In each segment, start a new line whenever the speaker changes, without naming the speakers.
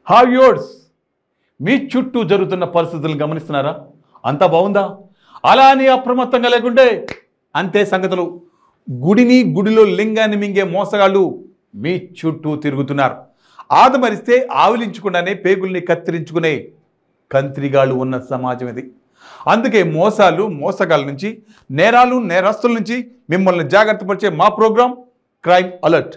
హావ్యూర్స్ మీ చుట్టూ జరుగుతున్న పరిస్థితులను గమనిస్తున్నారా? అంతా బాగుందా? అలా అని అప్రమత్తంగా లేకుంటే అంతే సంగతులు. గుడిలో లింగాన్ని మింగే మోసగాళ్ళు మీ చుట్టూ తిరుగుతున్నారు. ఆదమరిస్తే ఆవిలించకుండానే పేగుల్ని కత్తిరించుకునే కంత్రిగాళ్ళు ఉన్న సమాజం ఇది. అందుకే మోసగాళ్ళ నుంచి, నేరస్తుల నుంచి మిమ్మల్ని జాగ్రత్త పరిచే మా ప్రోగ్రాం క్రైమ్ అలర్ట్.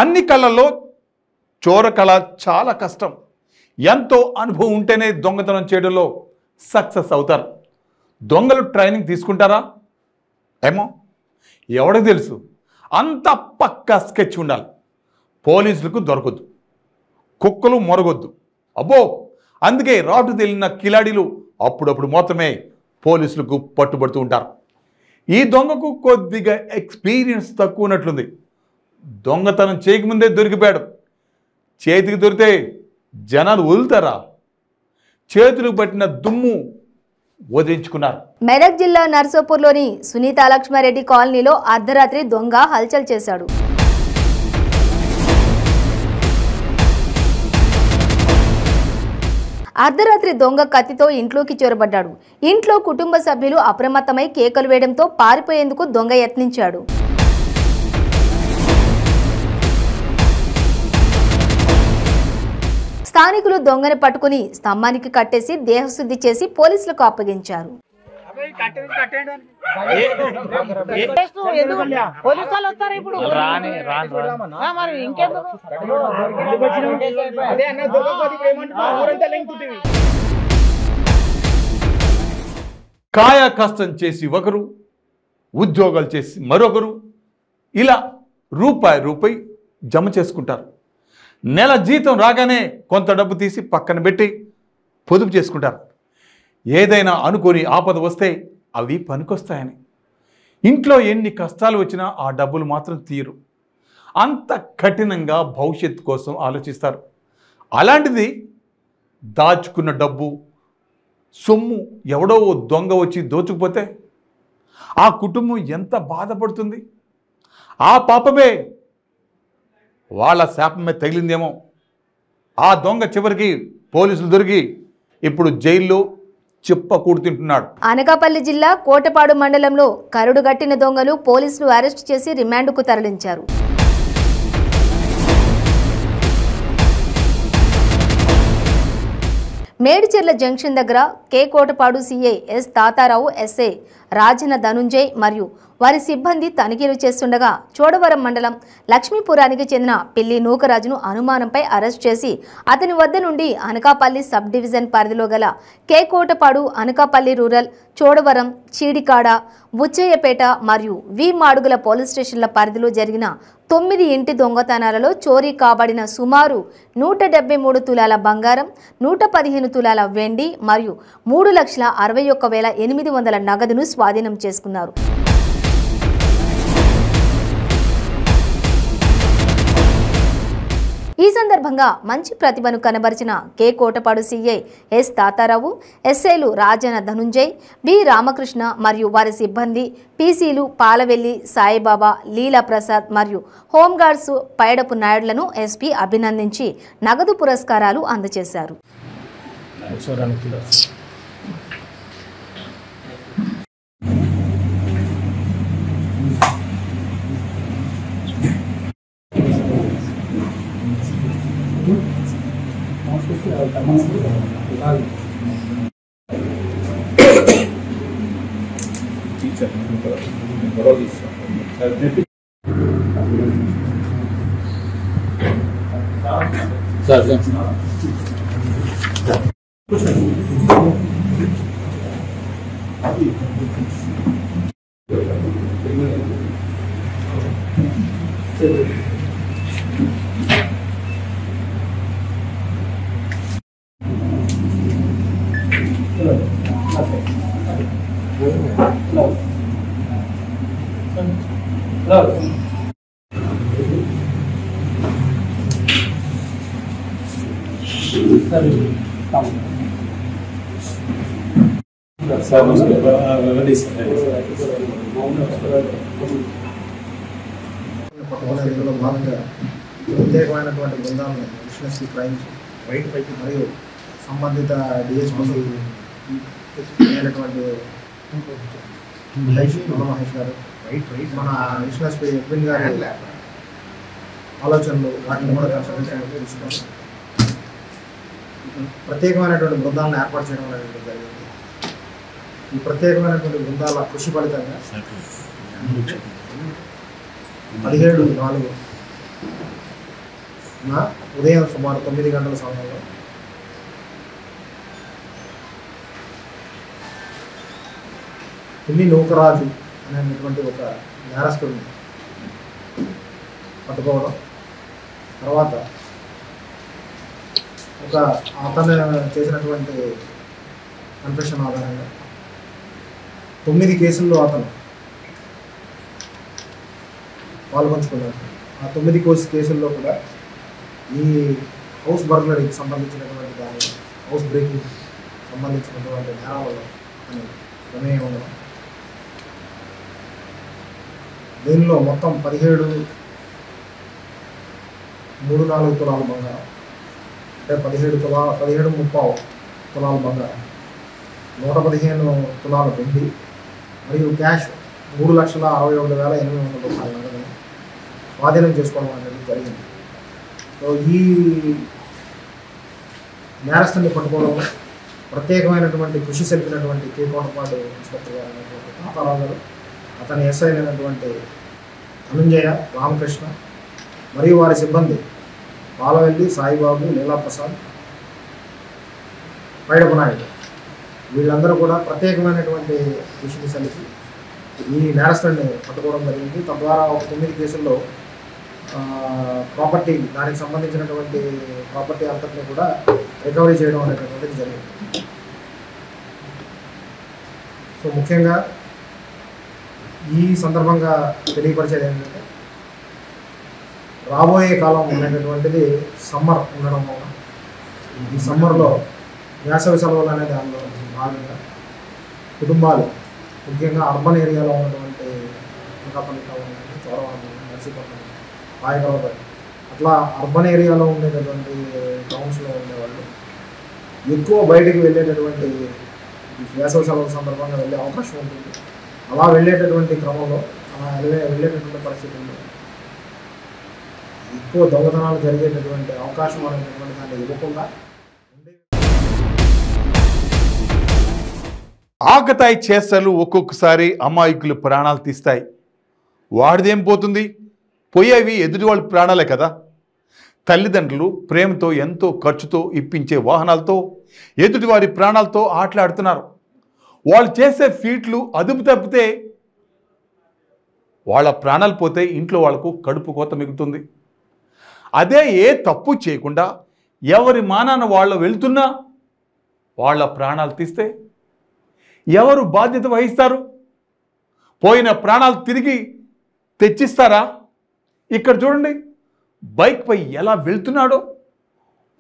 అన్ని కళల్లో చోర కళ చాలా కష్టం. ఎంతో అనుభవం ఉంటేనే దొంగతనం చేయడంలో సక్సెస్ అవుతారు. దొంగలు ట్రైనింగ్ తీసుకుంటారా? ఏమో, ఎవరికి తెలుసు. అంత పక్కా స్కెచ్ ఉండాలి. పోలీసులకు దొరకొద్దు, కుక్కలు మొరగొద్దు. అబ్బో, అందుకే రాటు తేలిన కిలాడీలు అప్పుడప్పుడు మాత్రమే పోలీసులకు పట్టుబడుతూ ఉంటారు. ఈ దొంగకు కొద్దిగా ఎక్స్పీరియన్స్ తక్కువ ఉన్నట్లుంది. దొంగతనం చేయకముందే దొరికిపోయాడు. చేతికి దొరికితే జనాలు వదులుతారా? చేతులు పట్టిన దుమ్ము వదిలించుకున్నారు.
మెదక్ జిల్లా నర్సాపూర్లోని సునీత లక్ష్మారెడ్డి కాలనీలో అర్ధరాత్రి దొంగ హల్చల్ చేశాడు. అర్ధరాత్రి దొంగ కత్తితో ఇంట్లోకి చొరబడ్డాడు. ఇంట్లో కుటుంబ సభ్యులు అప్రమత్తమై కేకలు వేయడంతో పారిపోయేందుకు దొంగ యత్నించాడు. స్థానికులు దొంగని పట్టుకుని స్తంభానికి కట్టేసి దేహశుద్ధి చేసి పోలీసులకు అప్పగించారు.
కాయ కష్టం చేసి ఒకరు, ఉద్యోగాలు చేసి మరొకరు, ఇలా రూపాయి జమ చేసుకుంటారు. నెల జీతం రాగానే కొంత డబ్బు తీసి పక్కన పెట్టి పొదుపు చేసుకుంటారు. ఏదైనా అనుకోని ఆపద వస్తే అవి పనికొస్తాయని. ఇంట్లో ఎన్ని కష్టాలు వచ్చినా ఆ డబ్బులు మాత్రం తీరు. అంత కఠినంగా భవిష్యత్తు కోసం ఆలోచిస్తారు. అలాంటిది దాచుకున్న డబ్బు సొమ్ము ఎవడో దొంగ వచ్చి దోచుకుపోతే ఆ కుటుంబం ఎంత బాధపడుతుంది? ఆ పాపమే వాళ్ళ శాపమే తగిలిందేమో. ఆ దొంగ చివరికి పోలీసులు దొరికి ఇప్పుడు జైల్లో చిప్పకూడు తింటున్నాడు.
అనకాపల్లి జిల్లా కోటపాడు మండలంలో కరుడుగట్టిన దొంగలు పోలీసులు అరెస్టు చేసి రిమాండ్కు తరలించారు. మేడిచెర్ల జంక్షన్ దగ్గర K Kotapadu CI S Tatarao, SI Rajana Dhanunjay మరియు వారి సిబ్బంది తనిఖీలు చేస్తుండగా చోడవరం మండలం లక్ష్మీపురానికి చెందిన పిల్లి నూకరాజును అనుమానంపై అరెస్ట్ చేసి అతని వద్ద నుండి అనకాపల్లి సబ్ డివిజన్ పరిధిలో గల కే కోటపాడు, అనకాపల్లి రూరల్, చోడవరం, చీడికాడ, బుచ్చయ్యపేట మరియు వి మాడుగుల పోలీస్ స్టేషన్ల పరిధిలో జరిగిన 9 ఇంటి దొంగతనాలలో చోరీ కాబడిన సుమారు 173 తులాల బంగారం, 115 తులాల వెండి మరియు 3,61,800 నగదును స్వాధీనం చేసుకున్నారు. ఈ సందర్భంగా మంచి ప్రతిభను కనబరిచిన కే కోటపాడు సిఐ ఎస్ తాతారావు, ఎస్ఐలు రాజన ధనుంజయ్, బి రామకృష్ణ మరియు వారి సిబ్బంది, పీసీలు పాలవెల్లి సాయిబాబా, లీలా ప్రసాద్ మరియు హోంగార్డ్స్ పైడపు నాయుడులను ఎస్పీ అభినందించి నగదు పురస్కారాలు అందజేశారు.
సార్ రెడీ సార్
పట్టుకునేందులో భాగంగా ప్రత్యేకమైనటువంటి బృందాలను విజిలెన్స్ క్రైమ్స్ మరియు సంబంధిత డిఎస్పీ అయినటువంటి మహేష్ గారు మన విజిలెన్స్ ఎడ్విన్ గారి ఆలోచనలు వాటిని కూడా తీసుకొని ప్రత్యేకమైనటువంటి బృందాలను ఏర్పాటు చేయడం అనేది జరిగింది. ఈ ప్రత్యేకమైనటువంటి బృందాల కృషి ఫలితంగా 17/4 ఉదయం సుమారు 9 గంటల సమయంలో పిల్లి నూకరాజు అనేటువంటి ఒక నేరస్తుడిని పట్టుకోవడం, తర్వాత ఒక అతను చేసినటువంటి కన్ఫెషన్ ఆధారంగా 9 కేసుల్లో అతను పాల్గొంచుకున్నాడు. ఆ 9 కేసుల్లో కూడా ఈ హౌస్ బర్గ్లరీకి సంబంధించినటువంటి కానీ హౌస్ బ్రేకింగ్ సంబంధించినటువంటి నేరాలలో అని ప్రమేయం ఉండడం. దీనిలో మొత్తం 17.3-4 తులాల బంగారం, అంటే 17.3 తులాల బంగారం, 115 తులాల వెండి మరియు క్యాష్ 3,61,800 రూపాయల నగదును స్వాధీనం చేసుకోవడం అనేది జరిగింది. సో ఈ నేరస్తుని పట్టుకోవడంలో ప్రత్యేకమైనటువంటి కృషి సెలిపినటువంటి కే కోటపాడు ఇన్స్పెక్టర్ గారు అయినటువంటి తాతారావు గారు, అతని ఎస్ఐ అయినటువంటి ధనుంజయ, రామకృష్ణ మరియు వారి సిబ్బంది పాలవెల్లి, సాయిబాబు, లీలాప్రసాద్, పైడపు నాయుడు వీళ్ళందరూ కూడా ప్రత్యేకమైనటువంటి కృషిని సెలిపి ఈ నేరస్తుడిని పట్టుకోవడం జరిగింది. తద్వారా ఒక 9 కేసుల్లో ప్రాపర్టీ, దానికి సంబంధించినటువంటి ప్రాపర్టీ అంతటిని కూడా రికవరీ చేయడం అనేటటువంటిది జరిగింది. సో ముఖ్యంగా ఈ సందర్భంగా తెలియపరిచేది ఏంటంటే, రాబోయే కాలం అనేటటువంటిది సమ్మర్ ఉండడం వల్ల ఈ సమ్మర్లో వేసవి సెలవులు అనే దానిలో భాగంగా కుటుంబాలు ముఖ్యంగా అర్బన్ ఏరియాలో ఉన్నటువంటి అనకాపల్లి టౌన్, చోడవరం, నర్సీపట్నం, పాయకరావుపేట అట్లా అర్బన్ ఏరియాలో ఉండేటటువంటి టౌన్స్లో ఉండేవాళ్ళు ఎక్కువ బయటకు వెళ్ళేటటువంటి వేసవి సెలవుల సందర్భంగా వెళ్ళే అవకాశం ఉంటుంది. అలా వెళ్ళేటటువంటి క్రమంలో, అలా వెళ్ళేటటువంటి పరిస్థితుల్లో ఎక్కువ దొంగతనాలు జరిగేటటువంటి అవకాశం అనేటటువంటి దాన్ని ఇవ్వకుండా
ఆకతాయి చేష్టలు ఒక్కొక్కసారి అమాయకులు ప్రాణాలు తీస్తాయి. వాడిదేం పోతుంది, పోయేవి ఎదుటి వాళ్ళ ప్రాణాలే కదా. తల్లిదండ్రులు ప్రేమతో ఎంతో ఖర్చుతో ఇప్పించే వాహనాలతో ఎదుటి వారి ప్రాణాలతో ఆటలాడుతున్నారు. వాళ్ళు చేసే ఫీట్లు అదుపు తప్పితే వాళ్ళ ప్రాణాలు పోతే ఇంట్లో వాళ్ళకు కడుపు కోత మిగులుతుంది. అదే ఏ తప్పు చేయకుండా ఎవరి మానాన వాళ్ళు వెళ్తున్నా వాళ్ళ ప్రాణాలు తీస్తే ఎవరు బాధ్యత వహిస్తారు? పోయిన ప్రాణాలు తిరిగి తెచ్చిస్తారా? ఇక్కడ చూడండి, బైక్పై ఎలా వెళ్తున్నాడో.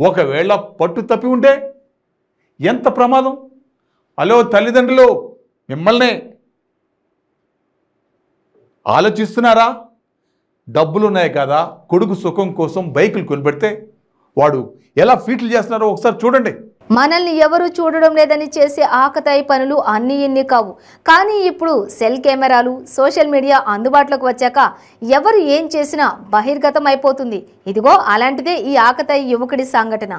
ఒకవేళ పట్టు తప్పి ఉంటే ఎంత ప్రమాదం. హలో తల్లిదండ్రులు, మిమ్మల్నే ఆలోచిస్తున్నారా? డబ్బులున్నాయి కదా, కొడుకు సుఖం కోసం బైకులు కొనిపెడితే వాడు ఎలా ఫీట్లు చేస్తున్నారో ఒకసారి చూడండి.
మనల్ని ఎవరు చూడడం లేదని చేసే ఆకతాయి పనులు అన్నీ ఇన్ని కావు. కానీ ఇప్పుడు సెల్ కెమెరాలు, సోషల్ మీడియా అందుబాటులోకి వచ్చాక ఎవరు ఏం చేసినా బహిర్గతం అయిపోతుంది. ఇదిగో అలాంటిదే ఈ ఆకతాయి యువకుడి సంఘటన.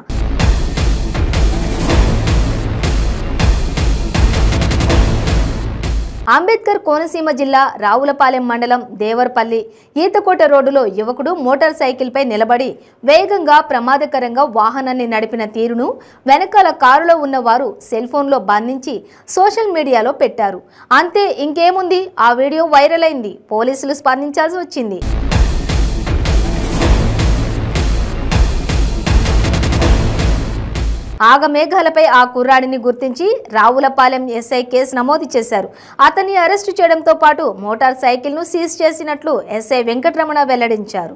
అంబేద్కర్ కోనసీమ జిల్లా రావులపాలెం మండలం దేవరపల్లి ఈతకోట రోడ్డులో యువకుడు మోటార్ సైకిల్పై నిలబడి వేగంగా ప్రమాదకరంగా వాహనాన్ని నడిపిన తీరును వెనకాల కారులో ఉన్నవారు సెల్ ఫోన్లో బంధించి సోషల్ మీడియాలో పెట్టారు. అంతే, ఇంకేముంది, ఆ వీడియో వైరల్ అయింది. పోలీసులు స్పందించాల్సి వచ్చింది. ఆగమేఘాలపై ఆ కుర్రాడిని గుర్తించి రావులపాలెం ఎస్ఐ కేసు నమోదు చేశారు. అతన్ని అరెస్టు చేయడంతో పాటు మోటార్ సైకిల్ను సీజ్ చేసినట్లు ఎస్ఐ వెంకటరమణ వెల్లడించారు.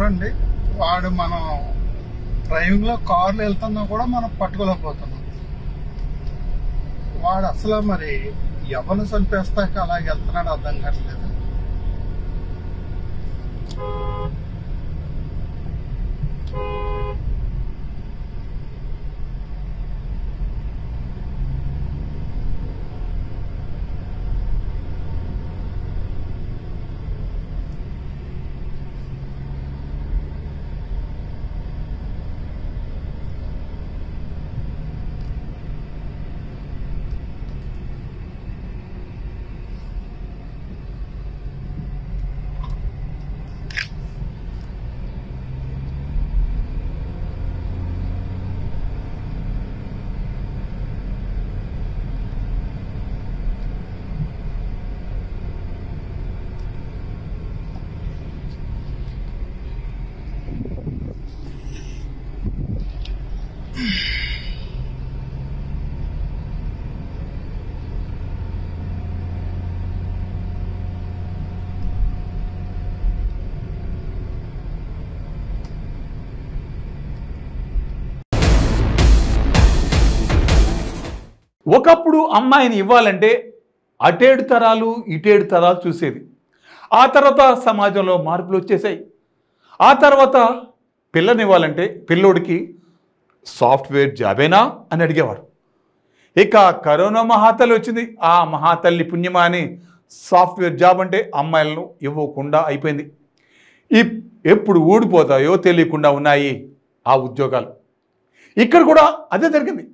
చూడండి, వాడు మనం డ్రైవింగ్ లో కార్లు వెళ్తున్నా కూడా మనం పట్టుకోలేకపోతున్నాం. వాడు అసలు మరి ఎవరిని చంపేస్తాక అలాగ వెళ్తున్నాడు అర్థం కావట్లేదు.
ఒకప్పుడు అమ్మాయిని ఇవ్వాలంటే అటేడు తరాలు ఇటేడు తరాలు చూసేది. ఆ తర్వాత సమాజంలో మార్పులు వచ్చేసాయి. ఆ తర్వాత పిల్లనివ్వాలంటే పిల్లోడికి సాఫ్ట్వేర్ జాబేనా అని అడిగేవారు. ఇక కరోనా మహాతల్లి వచ్చింది. ఆ మహాతల్లి పుణ్యమా అని సాఫ్ట్వేర్ జాబ్ అంటే అమ్మాయిలను ఇవ్వకుండా అయిపోయింది. ఎప్పుడు ఊడిపోతాయో తెలియకుండా ఉన్నాయి ఆ ఉద్యోగాలు. ఇక్కడ కూడా అదే జరిగింది.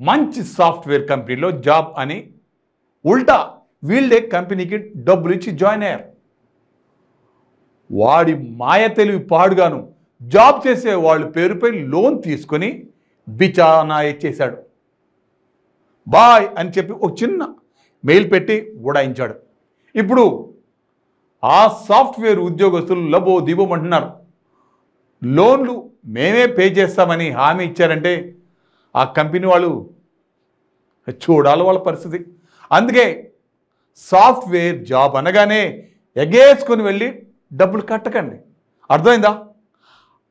మంచి సాఫ్ట్వేర్ కంపెనీలో జాబ్ అని ఉల్టా వీళ్ళే కంపెనీకి డబ్బులు ఇచ్చి జాయిన్ అయ్యారు. వాడి మాయ తెలివి పాడుగాను జాబ్ చేసే వాళ్ళ పేరుపై లోన్ తీసుకొని బిచానా ఇచ్చేశాడు. బాయ్ అని చెప్పి ఒక చిన్న మెయిల్ పెట్టి ఉడాయించాడు. ఇప్పుడు ఆ సాఫ్ట్వేర్ ఉద్యోగస్తులు లబో దిబోమంటున్నారు. లోన్లు మేమే పే చేస్తామని హామీ ఇచ్చారంటే ఆ కంపెనీ వాళ్ళు చూడాలి వాళ్ళ పరిస్థితి. అందుకే సాఫ్ట్వేర్ జాబ్ అనగానే ఎగేసుకొని వెళ్ళి డబ్బులు కట్టకండి. అర్థమైందా?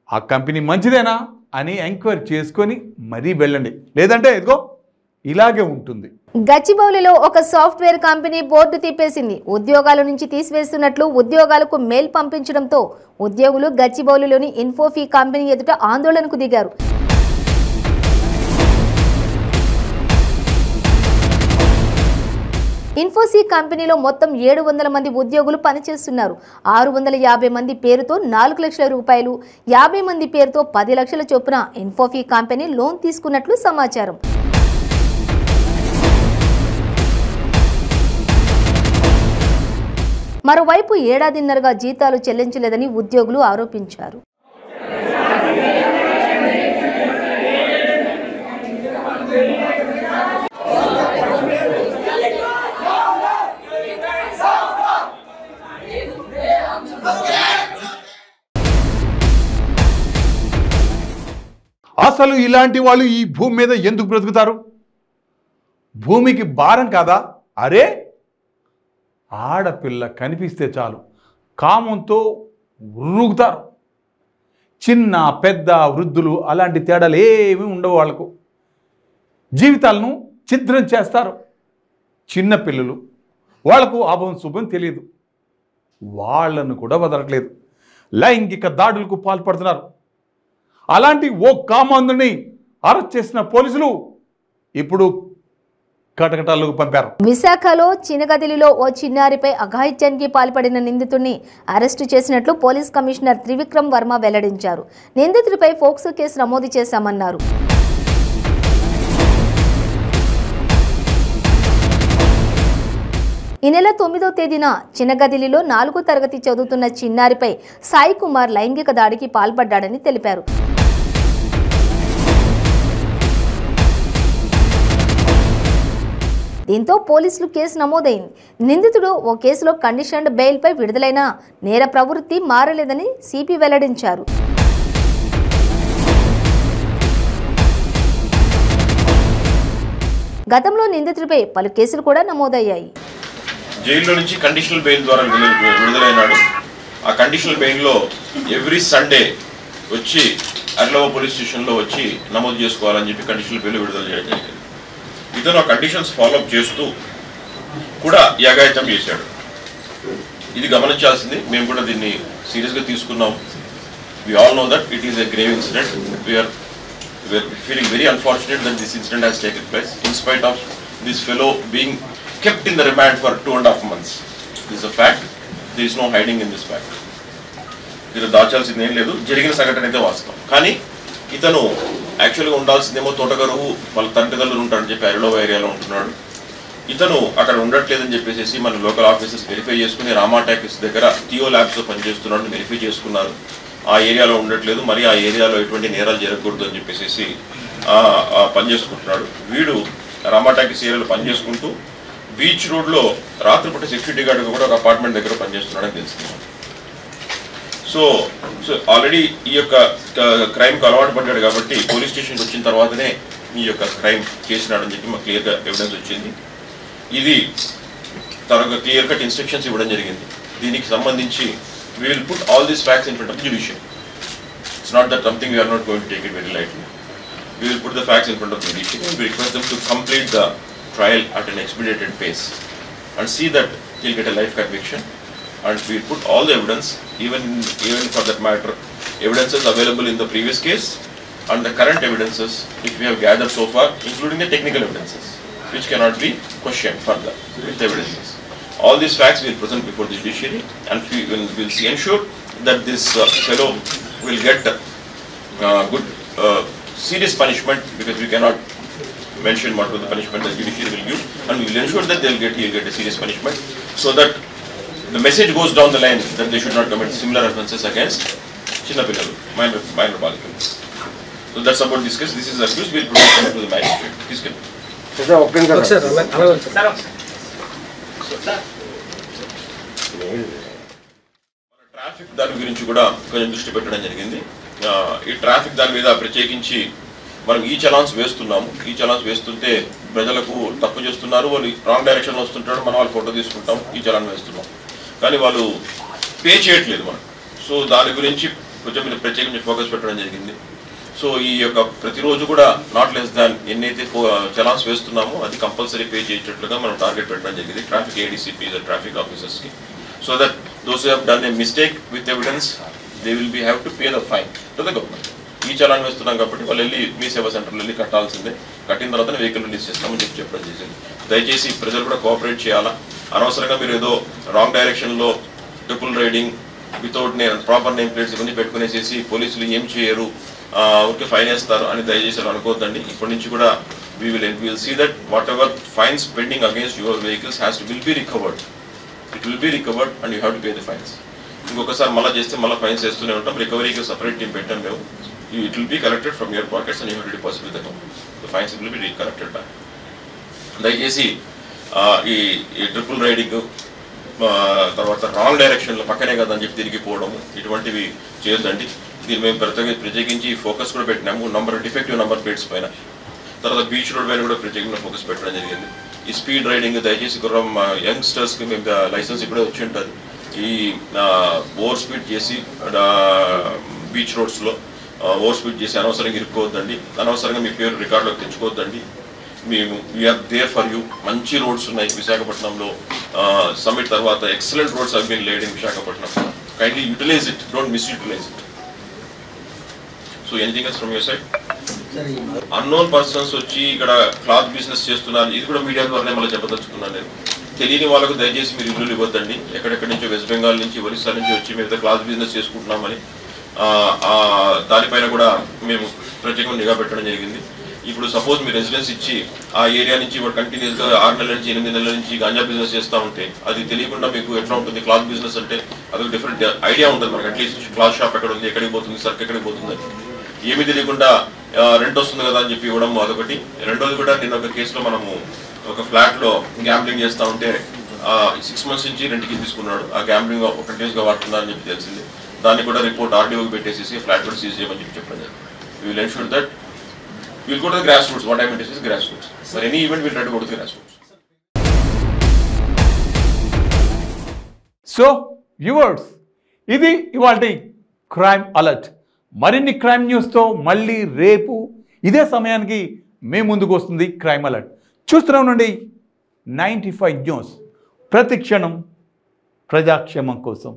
ఆ కంపెనీ మంచిదేనా అని ఎంక్వైరీ చేసుకొని మరీ వెళ్ళండి. లేదంటే ఇదిగో ఇలాగే ఉంటుంది.
గచ్చిబౌలిలో ఒక సాఫ్ట్వేర్ కంపెనీ బోర్డు తిప్పేసింది. ఉద్యోగాల నుంచి తీసివేస్తున్నట్లు ఉద్యోగాలకు మెయిల్ పంపించడంతో ఉద్యోగులు గచ్చిబౌలిలోని ఇన్ఫోఫీ కంపెనీ ఎదుట ఆందోళనకు దిగారు. ఇన్ఫోసీ కంపెనీలో మొత్తం 700 మంది ఉద్యోగులు పనిచేస్తున్నారు. 650 మంది పేరుతో 4 లక్షల రూపాయలు, 50 మంది పేరుతో 10 లక్షల చొప్పున ఇన్ఫోఫీ కంపెనీ లోన్ తీసుకున్నట్లు సమాచారం. మరోవైపు ఏడాదిన్నరగా జీతాలు చెల్లించలేదని ఉద్యోగులు ఆరోపించారు.
అసలు ఇలాంటి వాళ్ళు ఈ భూమి మీద ఎందుకు బ్రతుకుతారు? భూమికి భారం కాదా? అరే, ఆడపిల్ల కనిపిస్తే చాలు కామంతో ఉరుగుతారు. చిన్న పెద్ద వృద్ధులు అలాంటి తేడాలు ఏమీ ఉండవు. వాళ్లకు జీవితాలను ఛిద్రం చేస్తారు. చిన్న పిల్లలు వాళ్లకు అభం శుభం తెలియదు. వాళ్లను కూడా వదలట్లేదు. లైంగిక దాడులకు పాల్పడుతున్నారు. అలాంటి ఓ కామాంధుని అరెస్ట్ చేసిన పోలీసులు ఇప్పుడు కటకటాలకు పంపారు.
విశాఖలో చినగదిలిలో ఓ చిన్నారిపై అఘాయిత్యానికి పాల్పడిన నిందితుడిని అరెస్టు చేసినట్లు పోలీస్ కమిషనర్ త్రివిక్రమ్ వర్మ వెల్లడించారు. నిందితుడిపై పోక్సో కేసు నమోదు చేశామన్నారు. ఈ నెల 9వ తేదీన చినగదిలిలో 4వ తరగతి చదువుతున్న చిన్నారిపై సాయి కుమార్ లైంగిక దాడికి పాల్పడ్డాడని తెలిపారు. దీంతో పోలీసులు కేసు నమోదైంది. నిందితుడు ఓ కేసులో కండిషన్డ్ బెయిల్పై విడుదలైన నేర ప్రవృత్తి మారలేదని సిపి వెల్లడించారు. గతంలో నిందితుడిపై పలు కేసులు కూడా నమోదయ్యాయి.
జైల్లో నుంచి కండిషనల్ బెయిల్ ద్వారా విడుదలైనాడు. ఆ కండిషనల్ బెయిల్లో ఎవ్రీ సండే వచ్చి అర్లవ పోలీస్ స్టేషన్లో వచ్చి నమోదు చేసుకోవాలని చెప్పి కండిషనల్ బెయిల్ విడుదల చేయడం జరిగింది. ఇతను ఆ కండిషన్స్ ఫాలోఅప్ చేస్తూ కూడా ఈ అఘాయిత్యం చేశాడు. ఇది గమనించాల్సింది. మేము కూడా దీన్ని సీరియస్గా తీసుకున్నాం. We all know that it is a grave incident. We are feeling very unfortunate that this incident has taken place in spite of this fellow being kept in the remand for 2.5 months. This is a fact. There is no hiding in this fact. దీనిలో దాచాల్సింది ఏం లేదు. జరిగిన సంఘటన అయితే వాస్తవం. కానీ ఇతను యాక్చువల్గా ఉండాల్సిందేమో తోటగరువు వాళ్ళ తండ్రిదండ్రులు ఉంటారని చెప్పి అరిలోవ ఏరియాలో ఉంటున్నాడు. ఇతను అక్కడ ఉండట్లేదని చెప్పేసి మన లోకల్ ఆఫీసర్స్ వెరిఫై చేసుకుని రామా టాకీస్ దగ్గర టియో ల్యాబ్స్లో పనిచేస్తున్నాడని వెరిఫై చేసుకున్నారు. ఆ ఏరియాలో ఉండట్లేదు, మరి ఆ ఏరియాలో ఎటువంటి నేరాలు జరగకూడదు అని చెప్పేసి పనిచేసుకుంటున్నాడు. వీడు రామా టాకీస్ ఏరియాలో పనిచేసుకుంటూ బీచ్ రోడ్లో రాత్రిపూట సెక్యూరిటీ గార్డ్గా కూడా ఒక అపార్ట్మెంట్ దగ్గర పనిచేస్తున్నాడని తెలిసింది. సో ఆల్రెడీ ఈ యొక్క క్రైమ్కి అలవాటు పడ్డాడు కాబట్టి పోలీస్ స్టేషన్కి వచ్చిన తర్వాతనే ఈ యొక్క క్రైమ్ చేసినాడని చెప్పి మాకు క్లియర్గా ఎవిడెన్స్ వచ్చింది. ఇది తనకు క్లియర్ కట్ ఇన్స్ట్రక్షన్స్ ఇవ్వడం జరిగింది. దీనికి సంబంధించి we will put all these facts in front of the judiciary. It's not that something we are not going to take it very lightly. We will put the facts in front of the judiciary and we request them to complete the trial at an expedited pace and see that he'll get a life conviction, and we will put all the evidence, even for that matter, evidences available in the previous case and the current evidences which we have gathered so far, including the technical evidences which cannot be questioned further with the evidences. All these facts we will present before the judiciary, and we will ensure that this fellow will get good serious punishment, because we cannot mention what was the punishment the judiciary will give, and we will ensure that he'll get a serious punishment, so that the message goes down the line that they should not commit similar offences against Chinna Pillalu, minor Balikalu. So that's about this case. This is accused. We will present to the magistrate. Please come. Traffic దాని గురించి కూడా కొంచెం దృష్టి పెట్టడం జరిగింది. ఈ traffic దాని మీద ప్రత్యేకించి మనం ఈ చలాన్స్ వేస్తున్నాము. ఈ చలాన్స్ వేస్తుంటే ప్రజలకు తప్పు చేస్తున్నారు, వాళ్ళు రాంగ్ డైరెక్షన్లో వస్తుంటారు, మనం వాళ్ళు ఫోటో తీసుకుంటాం, ఈ చలాన్ వేస్తున్నాం, కానీ వాళ్ళు పే చేయట్లేదు మనం. సో దాని గురించి కొంచెం ప్రత్యేకించి ఫోకస్ పెట్టడం జరిగింది. సో ఈ యొక్క ప్రతిరోజు కూడా నాట్ లెస్ దాన్ ఎన్నైతే చలాన్స్ వేస్తున్నామో అది కంపల్సరీ పే చేసేటట్లుగా మనం టార్గెట్ పెట్టడం జరిగింది ట్రాఫిక్ ఏడీసీపీ ట్రాఫిక్ ఆఫీసర్స్కి. So that those who have done a mistake with evidence they will be have to pay the fine to the government. ఈ చలాన్ వేస్తున్నాం కాబట్టి వాళ్ళు వెళ్ళి మీ సేవా సెంటర్లో వెళ్ళి కట్టాల్సిందే, కట్టిన తర్వాత వెహికల్ రిలీజ్ చేస్తామని చెప్పడం చేసింది. దయచేసి ప్రజలు కూడా కోఆపరేట్ చేయాలా. అనవసరంగా మీరు ఏదో రాంగ్ డైరెక్షన్లో triple riding without proper name plates ఇవన్నీ పెట్టుకునేసేసి పోలీసులు ఏం చేయరు, ఊరికే ఫైన్ వేస్తారు అని దయచేసి అనుకోవద్దండి. ఇప్పటి నుంచి కూడా we will see that whatever fines pending against your vehicles will be recovered. It will be recovered and you have to pay the fines. ఇంకొకసారి మళ్ళీ చేస్తే మళ్ళీ ఫైన్స్ వేస్తూనే ఉంటాం. రికవరీకి సపరేట్ టీం పెట్టాం మేము. It will be collected from your pockets and you have to deposit with the government. The fines will be collected back. దయచేసి ఈ ట్రిపుల్ రైడింగ్ తర్వాత రాంగ్ డైరెక్షన్లో పక్కనే కదా అని చెప్పి తిరిగిపోవడం ఇటువంటివి చేయొద్దండి. దీన్ని మేము ప్రత్యేకించి ఫోకస్ కూడా పెట్టినాము డిఫెక్టివ్ నంబర్ ప్లేట్స్ పైన. తర్వాత బీచ్ రోడ్ పైన కూడా ప్రత్యేకంగా ఫోకస్ పెట్టడం జరిగింది. ఈ స్పీడ్ రైడింగ్ దయచేసి యంగ్స్టర్స్కి మేము లైసెన్స్ ఇప్పుడే వచ్చి ఉంటుంది. ఈ ఓవర్ స్పీడ్ చేసి బీచ్ రోడ్స్లో ఓవర్ స్పీడ్ చేసి అనవసరంగా ఇరుక్కోవద్దండి, అనవసరంగా మీ పేరు రికార్డులోకి తెచ్చుకోవద్దండి. మేము వీఆర్ దేర్ ఫర్ యూ. మంచి రోడ్స్ ఉన్నాయి విశాఖపట్నంలో. సమ్మిట్ తర్వాత excellent roads have been laid in Visakhapatnam. Kindly utilize it, don't misutilize it. So anything else from your side? Unknown persons వచ్చి ఇక్కడ క్లాత్ బిజినెస్ చేస్తున్నారు, ఇది కూడా మీడియా ద్వారానే మళ్ళీ చెప్పదలుచుకున్నాను నేను. తెలియని వాళ్ళకు దయచేసి మీరు ఇల్లు ఇవ్వద్దండి. ఎక్కడెక్కడి నుంచో వెస్ట్ బెంగాల్ నుంచి ఒరిస్సా నుంచి వచ్చి మేము క్లాత్ బిజినెస్ చేసుకుంటున్నామని దానిపైన కూడా మేము ప్రత్యేకంగా నిఘా పెట్టడం జరిగింది. ఇప్పుడు సపోజ్ మీరు రెసిడెన్స్ ఇచ్చి ఆ ఏరియా నుంచి ఇప్పుడు కంటిన్యూస్గా 6 నెలల నుంచి 8 నెలల నుంచి గాంజా బిజినెస్ చేస్తూ ఉంటే అది తెలియకుండా మీకు ఎట్లా ఉంటుంది? క్లాత్ బిజినెస్ అంటే అదొక డిఫరెంట్ ఐడియా ఉంటుంది మనకి. అట్లీస్ట్ క్లాత్ షాప్ ఎక్కడ ఉంది, ఎక్కడికి పోతుంది, సర్క్ ఎక్కడికి పోతుంది అని ఏమీ తెలియకుండా రెంట్ వస్తుంది కదా అని చెప్పి ఇవ్వడం అదొకటి. రెండోది కూడా నిన్న ఒక కేసులో మనము ఒక ఫ్లాట్లో గ్యాంబ్లింగ్ చేస్తూ ఉంటే 6 months నుంచి రెంట్కి తీసుకున్నాడు. ఆ గ్యాంబ్లింగ్ కంటిన్యూస్గా వాడుతున్నారని చెప్పి తెలిసింది. దాన్ని కూడా రిపోర్ట్ ఆర్డీఓకి పెట్టేసి ఫ్లాట్ కూడా సీజ్ చేయమని చెప్పి చెప్పాను. We will ensure that we will go to the grassroots. What I meant is grassroots. For any event, we will try to go to the grassroots.
So, viewers, ఇది ఇవాల్టి crime alert. మరిన్ని crime న్యూస్తో మళ్ళీ రేపు ఇదే సమయానికి మీ ముందుకు వస్తుంది crime alert. చూస్తూనే ఉండండి 95 న్యూస్, ప్రతి క్షణం ప్రజాక్షేమం కోసం.